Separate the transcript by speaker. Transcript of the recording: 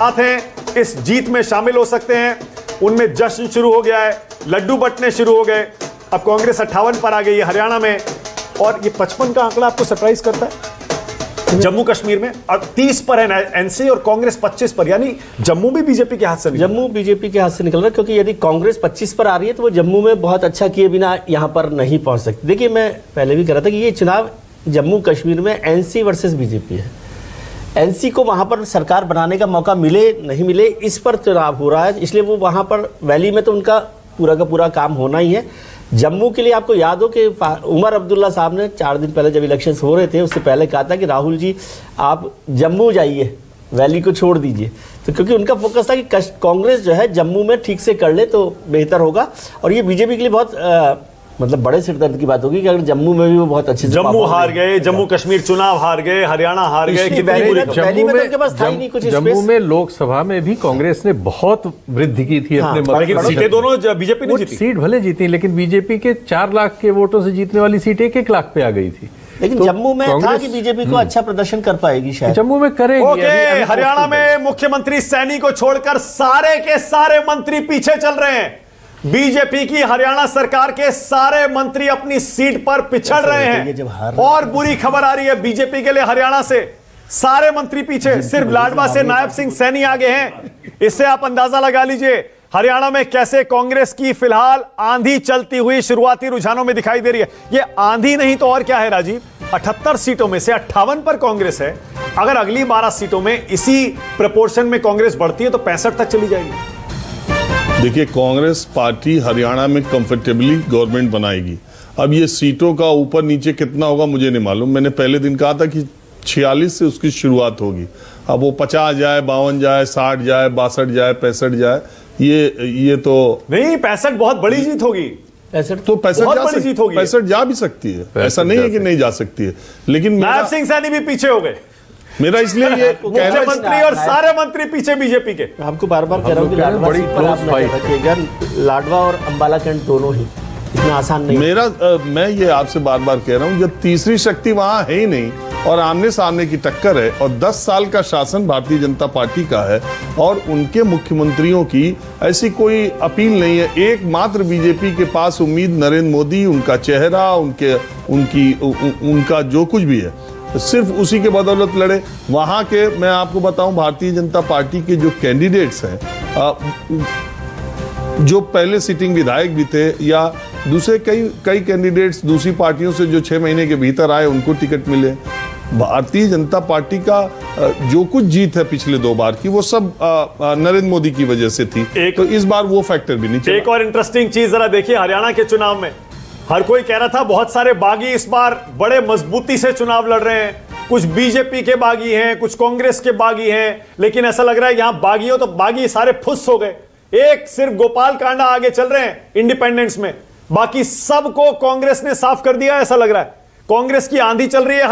Speaker 1: साथ हैं इस जीत में शामिल हो सकते हैं, उनमें जश्न शुरू हो गया है, लड्डू बंटने शुरू हो गए। अब कांग्रेस 58 पर आ गई है हरियाणा में, और ये 55 का आंकड़ा आपको सरप्राइज करता है जम्मू कश्मीर में, और 30 पर है एनसी और कांग्रेस 25 पर, यानी जम्मू भी बीजेपी के हाथ से निकल,
Speaker 2: जम्मू बीजेपी के हाथ से निकल रहा है। क्योंकि यदि कांग्रेस 25 पर आ रही है तो वो जम्मू में बहुत अच्छा किए बिना यहां पर नहीं पहुंच सकती। देखिए, मैं पहले भी कह रहा था कि ये चुनाव जम्मू कश्मीर में एनसी वर्सेस बीजेपी है। एनसी को वहां पर सरकार बनाने का मौका मिले नहीं मिले, इस पर चुनाव हो रहा है, इसलिए वो वहां पर वैली में तो उनका पूरा का पूरा काम होना ही है। जम्मू के लिए आपको याद हो कि उमर अब्दुल्ला साहब ने 4 दिन पहले जब इलेक्शन हो रहे थे उससे पहले कहा था कि राहुल जी आप जम्मू जाइए, वैली को छोड़ दीजिए। तो क्योंकि उनका फोकस था कि कांग्रेस जो है जम्मू में ठीक से कर ले तो बेहतर होगा, और ये बीजेपी के लिए बहुत मतलब बड़े सिरदर्द की बात होगी कि अगर जम्मू में भी वो बहुत अच्छे से
Speaker 1: जम्मू हार गए, जम्मू कश्मीर चुनाव हार गए, हरियाणा हार गए,
Speaker 3: जम्मू में लोकसभा में भी कांग्रेस ने बहुत वृद्धि की थी अपने मत,
Speaker 1: लेकिन सीटें दोनों बीजेपी ने जीती।
Speaker 3: सीट भले जीती, लेकिन बीजेपी के 4 लाख के वोटों से जीतने वाली सीट 1-1 लाख पे आ गई थी।
Speaker 2: लेकिन तो जम्मू में था कि बीजेपी को अच्छा प्रदर्शन कर पाएगी शायद,
Speaker 3: जम्मू में करेंगे।
Speaker 1: हरियाणा में मुख्यमंत्री सैनी को छोड़कर सारे के सारे मंत्री पीछे चल रहे हैं। बीजेपी की हरियाणा सरकार के सारे मंत्री अपनी सीट पर पिछड़ रहे हैं, और बुरी खबर आ रही है बीजेपी के लिए हरियाणा से, सारे मंत्री पीछे, सिर्फ लाडवा से नायब सिंह सैनी आगे हैं। इससे आप अंदाजा लगा लीजिए हरियाणा में कैसे कांग्रेस की फिलहाल आंधी चलती हुई शुरुआती रुझानों में दिखाई दे रही है। ये आंधी नहीं तो और क्या है राजीव, 78 सीटों में से 58 पर कांग्रेस है। अगर अगली 12 सीटों में इसी प्रपोर्शन में कांग्रेस बढ़ती है तो 65 तक चली जाएगी।
Speaker 4: देखिए, कांग्रेस पार्टी हरियाणा में कंफर्टेबली गवर्नमेंट बनाएगी। अब ये सीटों का ऊपर नीचे कितना होगा मुझे नहीं मालूम। मैंने पहले दिन कहा था कि 46 से उसकी शुरुआत होगी। अब वो 50 जाए, 52 जाए, 60 जाए, 62 जाए, 65 जाए, ये तो
Speaker 1: नहीं, 65 बहुत बड़ी जीत होगी।
Speaker 4: 65 तो 65 जा भी सकती है, ऐसा नहीं है कि नहीं जा सकती है। लेकिन
Speaker 1: नायब सिंह सैनी भी पीछे हो गए।
Speaker 4: मेरा इसलिए ये
Speaker 1: मुख्यमंत्री और सारे मंत्री पीछे बीजेपी के।
Speaker 2: आपको बार बार कह रहा हूं कि लाडवा और अंबाला कैंट दोनों ही इतना आसान नहीं।
Speaker 4: मैं ये आपसे बार बार कह रहा हूं, जब तीसरी शक्ति वहां है ही नहीं और आमने सामने की टक्कर है, और 10 साल का शासन भारतीय जनता पार्टी का है, और उनके मुख्यमंत्रियों की ऐसी कोई अपील नहीं है। एकमात्र बीजेपी के पास उम्मीद नरेंद्र मोदी, उनका चेहरा, उनका जो कुछ भी है, सिर्फ उसी के बदौलत लड़े। वहां के मैं आपको बताऊं, भारतीय जनता पार्टी के जो कैंडिडेट्स हैं, जो पहले सिटिंग विधायक भी थे, या दूसरे कई कैंडिडेट्स दूसरी पार्टियों से जो 6 महीने के भीतर आए, उनको टिकट मिले। भारतीय जनता पार्टी का जो कुछ जीत है पिछले 2 बार की, वो सब नरेंद्र मोदी की वजह से थी। तो इस बार वो फैक्टर भी नहीं चला।
Speaker 1: एक और इंटरेस्टिंग चीज जरा देखिए, हरियाणा के चुनाव में हर कोई कह रहा था बहुत सारे बागी इस बार बड़े मजबूती से चुनाव लड़ रहे हैं, कुछ बीजेपी के बागी हैं, कुछ कांग्रेस के बागी हैं, लेकिन ऐसा लग रहा है यहां बागियों तो बागी सारे फुस हो गए। एक सिर्फ गोपाल कांडा आगे चल रहे हैं इंडिपेंडेंस में, बाकी सबको कांग्रेस ने साफ कर दिया। ऐसा लग रहा है कांग्रेस की आंधी चल रही है।